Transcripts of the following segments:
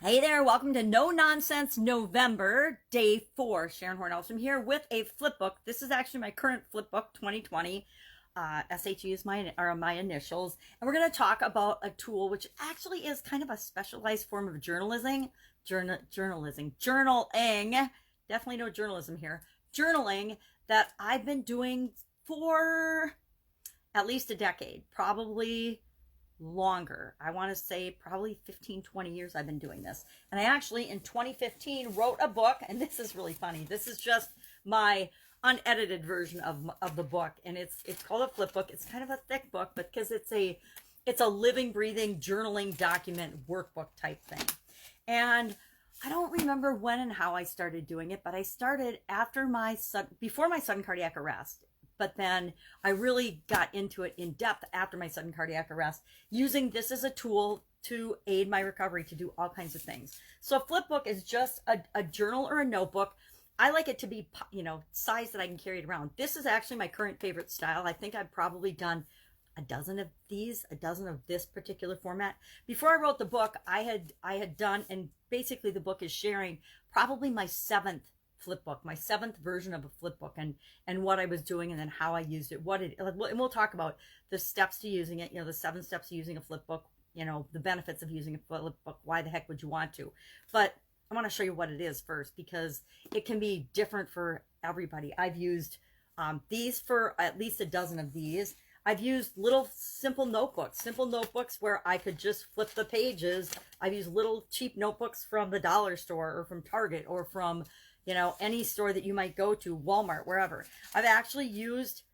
Hey there, welcome to No Nonsense November, day 4. Sharon Horne-Ellstrom here with a flip book. This is actually my current flip book, 2020. SHE is my initials. And we're going to talk about a tool which actually is kind of a specialized form of journalism. Journaling. Definitely no journalism here. Journaling that I've been doing for at least a decade, probably longer. I want to say probably 15, 20 years I've been doing this. And I actually in 2015 wrote a book, and this is really funny. This is just my unedited version of the book, and it's called a flip book. It's kind of a thick book, but because it's a living, breathing journaling document workbook type thing. And I don't remember when and how I started doing it, but I started before my sudden cardiac arrest. But then I really got into it in depth after my sudden cardiac arrest, using this as a tool to aid my recovery, to do all kinds of things. So a flip book is just a journal or a notebook. I like it to be, size that I can carry it around. This is actually my current favorite style. I think I've probably done a dozen of these, a dozen of this particular format. Before I wrote the book, I had done, and basically the book is sharing probably my seventh flip book, my seventh version of a flip book, and what I was doing, and then how I used it, and we'll talk about the steps to using it, the 7 steps to using a flip book, the benefits of using a flip book. Why the heck would you want to? But I want to show you what it is first, because it can be different for everybody. I've used these for at least a dozen of these. I've used little simple notebooks where I could just flip the pages. I've used little cheap notebooks from the dollar store or from Target or from any store that you might go to, Walmart, wherever. I've actually used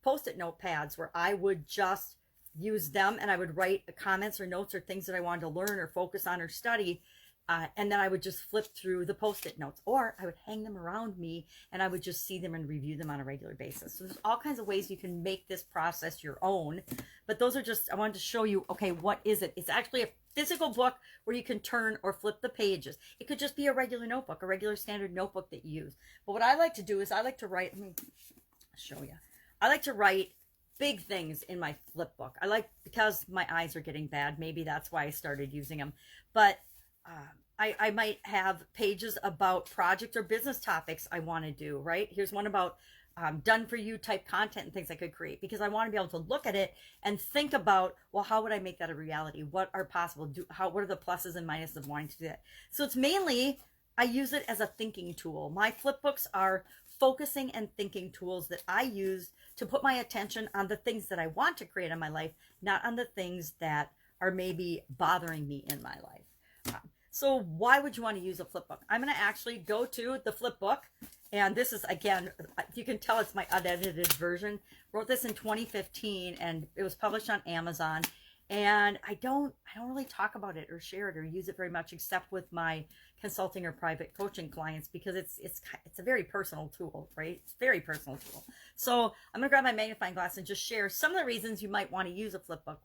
Post-it notepads where I would just use them, and I would write comments or notes or things that I wanted to learn or focus on or study. And then I would just flip through the Post-it notes, or I would hang them around me and I would just see them and review them on a regular basis. So there's all kinds of ways you can make this process your own. But those are just, I wanted to show you, okay, what is it? It's actually a physical book where you can turn or flip the pages. It could just be a regular notebook, a regular standard notebook that you use. But what I like to do is I like to write, let me show you. I like to write big things in my flip book. Because my eyes are getting bad, maybe that's why I started using them. But I might have pages about project or business topics I want to do, right? Here's one about done for you type content and things I could create, because I want to be able to look at it and think about, well, how would I make that a reality? What are possible? What are the pluses and minuses of wanting to do that? So it's mainly, I use it as a thinking tool. My flip books are focusing and thinking tools that I use to put my attention on the things that I want to create in my life, not on the things that are maybe bothering me in my life. So why would you want to use a flip book? I'm going to actually go to the flip book. And this is, again, you can tell it's my unedited version. Wrote this in 2015, and it was published on Amazon. And I don't really talk about it or share it or use it very much, except with my consulting or private coaching clients, because it's a very personal tool, right? It's a very personal tool. So I'm going to grab my magnifying glass and just share some of the reasons you might want to use a flip book.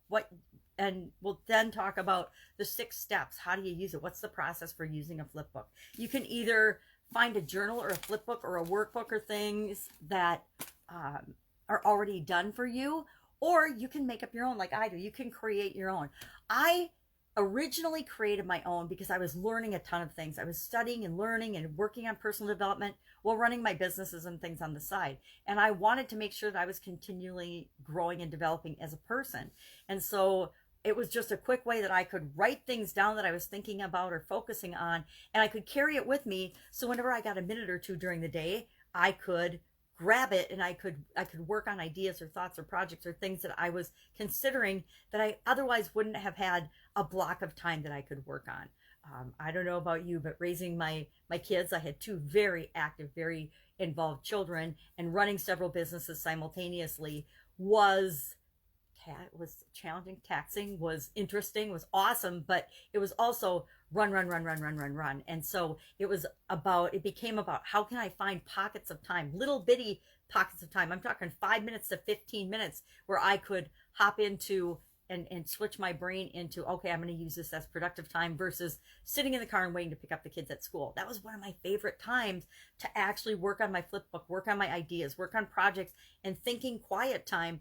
And we'll then talk about the 6 steps. How do you use it? What's the process for using a flip book? You can either find a journal or a flip book or a workbook or things that are already done for you, or you can make up your own like I do. You can create your own. I originally created my own because I was learning a ton of things. I was studying and learning and working on personal development while running my businesses and things on the side. And I wanted to make sure that I was continually growing and developing as a person. And so it was just a quick way that I could write things down that I was thinking about or focusing on, and I could carry it with me. So whenever I got a minute or two during the day, I could grab it and I could work on ideas or thoughts or projects or things that I was considering that I otherwise wouldn't have had a block of time that I could work on. I don't know about you, but raising my kids, I had 2 very active, very involved children, and running several businesses simultaneously was challenging, taxing, was interesting, was awesome, but it was also run. And so it became about how can I find pockets of time, little bitty pockets of time. I'm talking 5 minutes to 15 minutes where I could hop into and switch my brain into, okay, I'm going to use this as productive time versus sitting in the car and waiting to pick up the kids at school. That was one of my favorite times to actually work on my flip book, work on my ideas, work on projects, and thinking quiet time,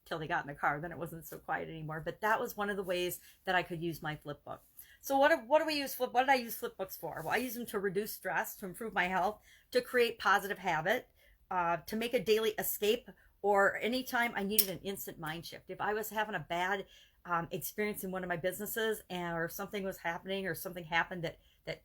till they got in the car. Then it wasn't so quiet anymore. But that was one of the ways that I could use my flip book. So what do we use what did I use flip books for? Well, I use them to reduce stress, to improve my health, to create positive habit, to make a daily escape, or anytime I needed an instant mind shift. If I was having a bad experience in one of my businesses, or something was happening, or something happened that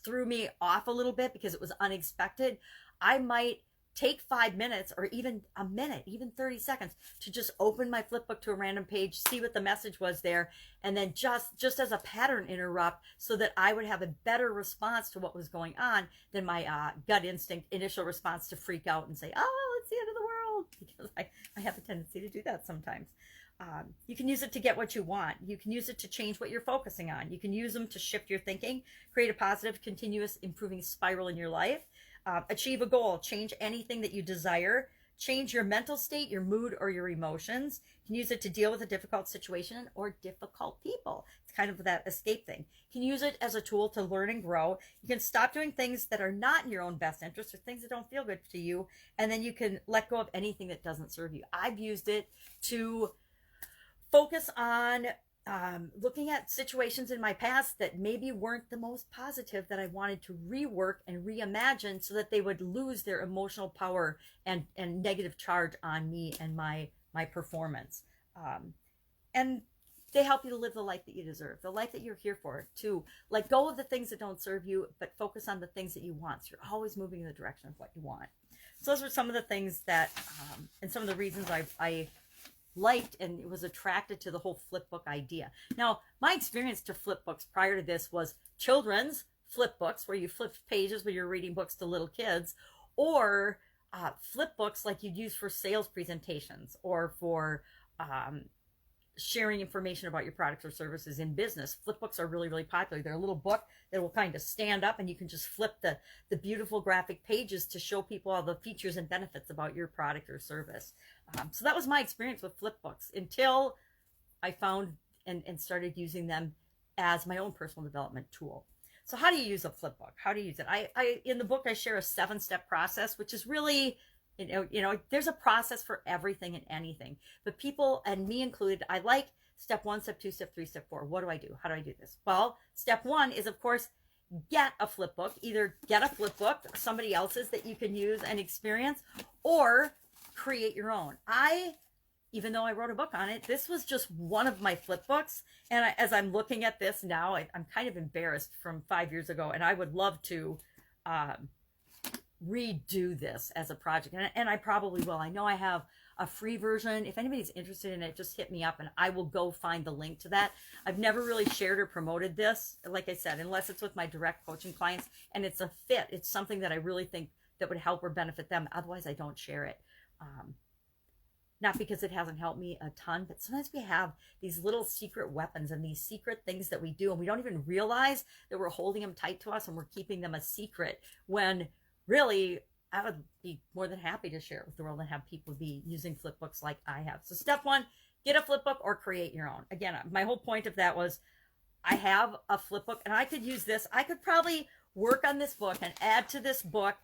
threw me off a little bit because it was unexpected, I might take 5 minutes, or even a minute, even 30 seconds, to just open my flip book to a random page, see what the message was there, and then just as a pattern interrupt, so that I would have a better response to what was going on than my gut instinct initial response to freak out and say, oh, it's the end of the world, because I have a tendency to do that sometimes. You can use it to get what you want. You can use it to change what you're focusing on. You can use them to shift your thinking, create a positive, continuous improving spiral in your life, achieve a goal, change anything that you desire, change your mental state, your mood, or your emotions. You can use it to deal with a difficult situation or difficult people. It's kind of that escape thing. You can use it as a tool to learn and grow. You can stop doing things that are not in your own best interest, or things that don't feel good to you, and then you can let go of anything that doesn't serve you. I've used it to focus on looking at situations in my past that maybe weren't the most positive, that I wanted to rework and reimagine so that they would lose their emotional power and negative charge on me and my performance. And they help you to live the life that you deserve, the life that you're here for, to let go of the things that don't serve you, but focus on the things that you want. So you're always moving in the direction of what you want. So those were some of the things that, and some of the reasons I liked and was attracted to the whole flip book idea. Now, my experience to flip books prior to this was children's flip books, where you flip pages when you're reading books to little kids, or flip books like you'd use for sales presentations, or for sharing information about your products or services in business. Flip books are really, really popular. They're a little book that will kind of stand up, and you can just flip the beautiful graphic pages to show people all the features and benefits about your product or service. So that was my experience with flip books, until I found and started using them as my own personal development tool. So how do you use a flip book? How do you use it? I in the book, I share a 7-step process, which is really, you know, there's a process for everything and anything, but people, and me included, I like step 1, step 2, step 3, step 4. What do I do? How do I do this? Well, step 1 is, of course, get a flip book. Either get a flip book, somebody else's that you can use and experience, or create your own. Even though I wrote a book on it, this was just one of my flip books. And as I'm looking at this now, I'm kind of embarrassed from 5 years ago, and I would love to redo this as a project. And I probably will. I know I have a free version. If anybody's interested in it, just hit me up and I will go find the link to that. I've never really shared or promoted this, like I said, unless it's with my direct coaching clients and it's a fit. It's something that I really think that would help or benefit them. Otherwise, I don't share it. Not because it hasn't helped me a ton, but sometimes we have these little secret weapons and these secret things that we do, and we don't even realize that we're holding them tight to us and we're keeping them a secret, when really I would be more than happy to share it with the world and have people be using flip books like I have. So step 1, get a flip book or create your own. Again, my whole point of that was I have a flip book and I could use this. I could probably work on this book and add to this book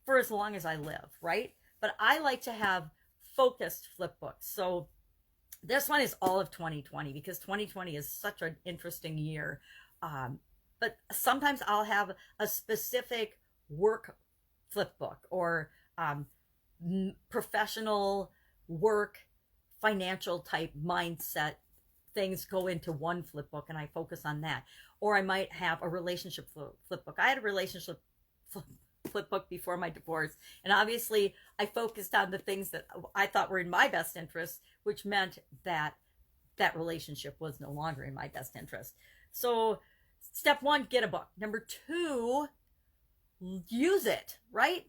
for as long as I live, right? But I like to have focused flip books. So this one is all of 2020, because 2020 is such an interesting year. But sometimes I'll have a specific work flip book, or professional work, financial type mindset things go into one flip book, and I focus on that. Or I might have a relationship flip book. I had a relationship flip book before my divorce, and obviously I focused on the things that I thought were in my best interest, which meant that that relationship was no longer in my best interest. So step 1, get a book. Number 2, use it, right?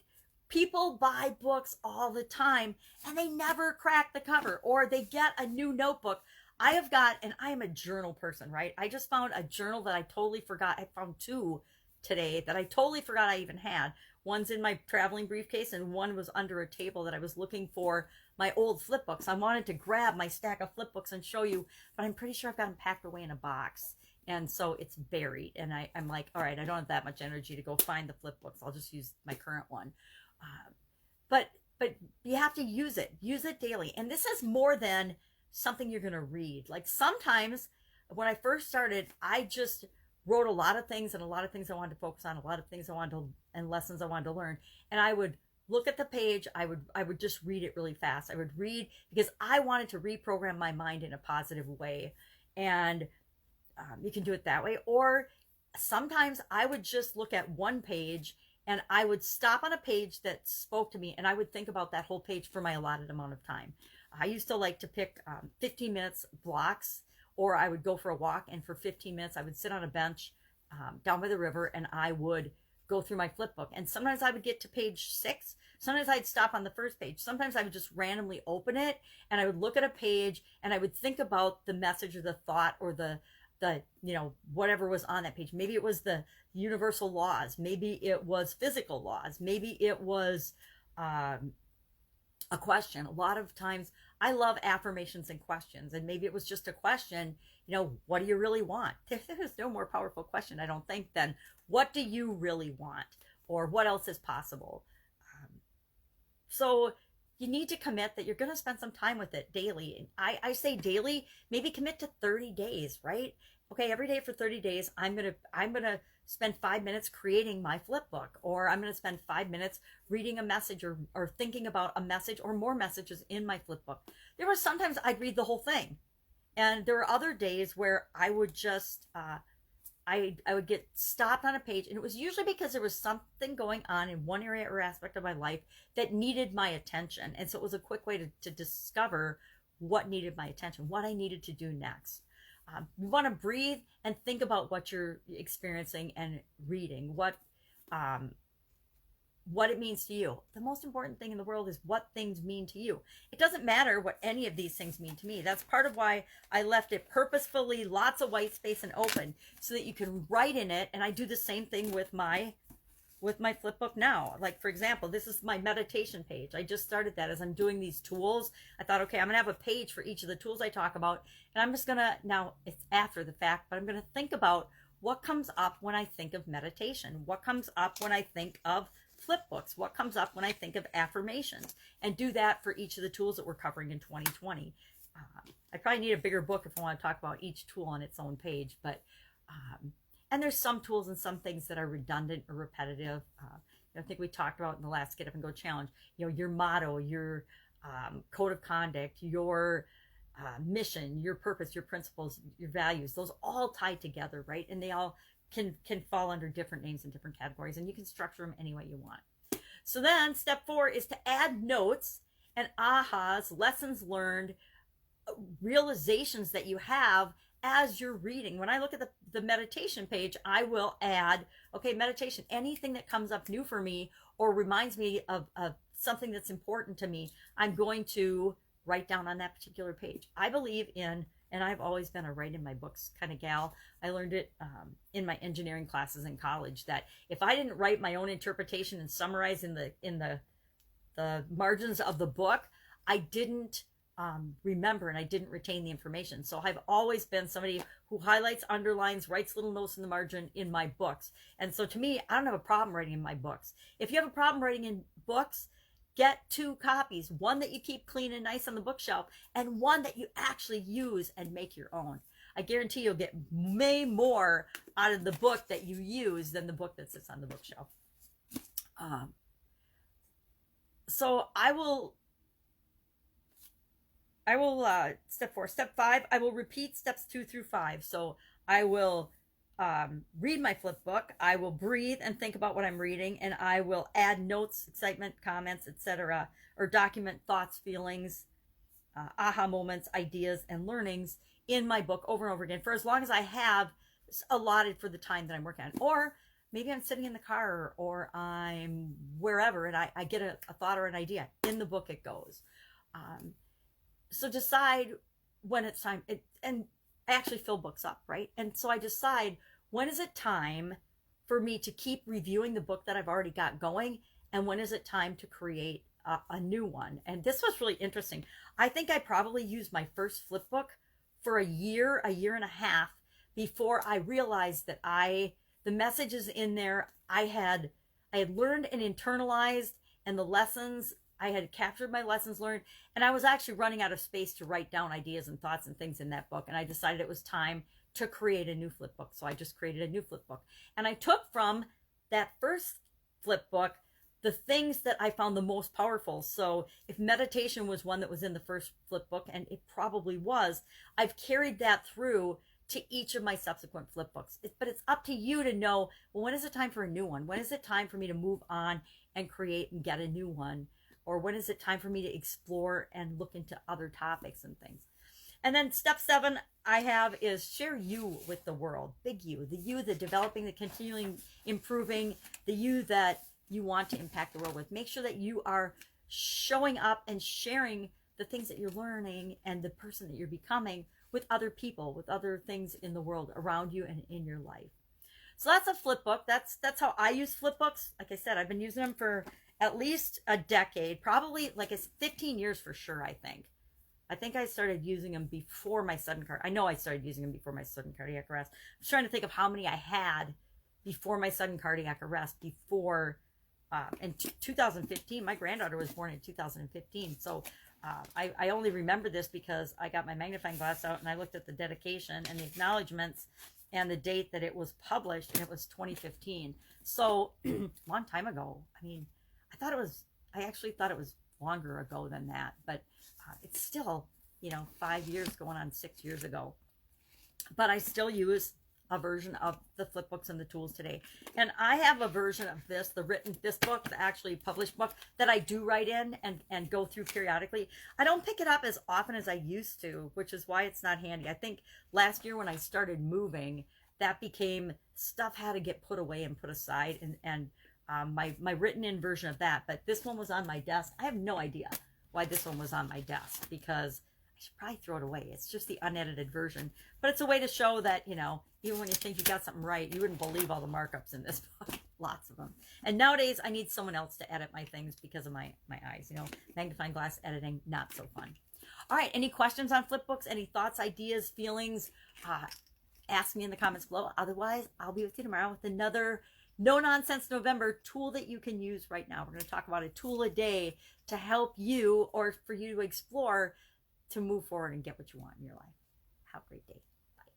People buy books all the time and they never crack the cover, or they get a new notebook. I have got, and I am a journal person, right? I just found a journal that I totally forgot. I found 2 today that I totally forgot I even had. One's in my traveling briefcase and one was under a table that I was looking for my old flip books. I wanted to grab my stack of flip books and show you, but I'm pretty sure I've got them packed away in a box. And so it's buried. And I'm like, all right, I don't have that much energy to go find the flip books. I'll just use my current one. But you have to use it daily. And this is more than something you're going to read. Like sometimes when I first started, I just wrote a lot of things, and a lot of things I wanted to focus on, a lot of things I wanted to, and lessons I wanted to learn. And I would look at the page. I would just read it really fast. I would read because I wanted to reprogram my mind in a positive way. And you can do it that way. Or sometimes I would just look at one page and I would stop on a page that spoke to me, and I would think about that whole page for my allotted amount of time. I used to like to pick 15 minutes blocks, or I would go for a walk, and for 15 minutes I would sit on a bench down by the river, and I would go through my flip book. And sometimes I would get to page 6. Sometimes I'd stop on the first page. Sometimes I would just randomly open it, and I would look at a page, and I would think about the message or the thought or the whatever was on that page. Maybe it was the universal laws. Maybe it was physical laws. Maybe it was a question. A lot of times I love affirmations and questions, and maybe it was just a question, what do you really want? There's no more powerful question, I don't think, than what do you really want, or what else is possible? So you need to commit that you're going to spend some time with it daily. And I say daily, maybe commit to 30 days, right? Okay, every day for 30 days, I'm going to spend 5 minutes creating my flip book, or I'm going to spend 5 minutes reading a message or thinking about a message or more messages in my flip book. There were sometimes I'd read the whole thing. And there were other days where I would just, I would get stopped on a page, and it was usually because there was something going on in one area or aspect of my life that needed my attention. And so it was a quick way to discover what needed my attention, what I needed to do next. You want to breathe and think about what you're experiencing and reading, what it means to you. The most important thing in the world is what things mean to you. It doesn't matter what any of these things mean to me. That's part of why I left it purposefully lots of white space and open, so that you can write in it. And I do the same thing with my flip book now. Like, for example, this is my meditation page. I just started that as I'm doing these tools. I thought, okay, I'm going to have a page for each of the tools I talk about. And I'm just going to, now it's after the fact, but I'm going to think about what comes up when I think of meditation. What comes up when I think of flip books? What comes up when I think of affirmations? And do that for each of the tools that we're covering in 2020. I probably need a bigger book if I want to talk about each tool on its own page, but and there's some tools and some things that are redundant or repetitive. I think we talked about in the last Get Up and Go challenge, your motto, your code of conduct, your mission, your purpose, your principles, your values, those all tie together, right? And they all can fall under different names and different categories, and you can structure them any way you want. So then step 4 is to add notes and ahas, lessons learned, realizations that you have as you're reading. When I look at the meditation page, I will add, okay, meditation, anything that comes up new for me or reminds me of something that's important to me, I'm going to write down on that particular page. I believe in, and I've always been a write in my books kind of gal. I learned it in my engineering classes in college, that if I didn't write my own interpretation and summarize in the margins of the book, I didn't remember, and I didn't retain the information. So I've always been somebody who highlights, underlines, writes little notes in the margin in my books. And so to me, I don't have a problem writing in my books. If you have a problem writing in books, get 2 copies, one that you keep clean and nice on the bookshelf, and one that you actually use and make your own. I guarantee you'll get way more out of the book that you use than the book that sits on the bookshelf. So I will step 4. Step 5, I will repeat steps 2 through 5. So I will read my flip book, I will breathe and think about what I'm reading, and I will add notes, excitement, comments, etc., or document thoughts, feelings, aha moments, ideas, and learnings in my book over and over again for as long as I have allotted for the time that I'm working on. Or maybe I'm sitting in the car, or I'm wherever, and I get a thought or an idea. In the book it goes. So decide when it's time. And I actually fill books up, right? And so I decide, when is it time for me to keep reviewing the book that I've already got going, and when is it time to create a new one? And this was really interesting. I think I probably used my first flip book for a year and a half before I realized that the messages in there I had learned and internalized, and the lessons, I had captured my lessons learned, and I was actually running out of space to write down ideas and thoughts and things in that book. And I decided it was time to create a new flip book. So I just created a new flip book. And I took from that first flip book the things that I found the most powerful. So if meditation was one that was in the first flip book, and it probably was, I've carried that through to each of my subsequent flip books. But it's up to you to know, well, when is it time for a new one? When is it time for me to move on and create and get a new one? Or when is it time for me to explore and look into other topics and things? And then step 7 I have is share you with the world. Big you, the developing, the continuing, improving, the you that you want to impact the world with. Make sure that you are showing up and sharing the things that you're learning and the person that you're becoming with other people, with other things in the world around you and in your life. So that's a flip book. That's how I use flip books. Like I said, I've been using them for at least a decade, probably like it's 15 years for sure, I think. I think I started using them before my sudden I know I started using them before my sudden cardiac arrest. I was trying to think of how many I had before my sudden cardiac arrest, before in 2015. My granddaughter was born in 2015. So I only remember this because I got my magnifying glass out and I looked at the dedication and the acknowledgments and the date that it was published, and it was 2015. So long time ago. I mean, I actually thought it was longer ago than that, but it's still, 5 years going on 6 years ago. But I still use a version of the flip books and the tools today. And I have a version of this book, the actually published book, that I do write in and go through periodically. I don't pick it up as often as I used to, which is why it's not handy. I think last year when I started moving, that became stuff had to get put away and put aside, and my written in version of that. But this one was on my desk. I have no idea why this one was on my desk, because I should probably throw it away. It's just the unedited version. But it's a way to show that, even when you think you got something right, you wouldn't believe all the markups in this book. Lots of them. And nowadays, I need someone else to edit my things because of my eyes. Magnifying glass editing, not so fun. All right, any questions on flip books? Any thoughts, ideas, feelings? Ask me in the comments below. Otherwise, I'll be with you tomorrow with another No Nonsense November tool that you can use right now. We're going to talk about a tool a day to help you, or for you to explore, to move forward and get what you want in your life. Have a great day. Bye.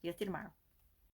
See you tomorrow.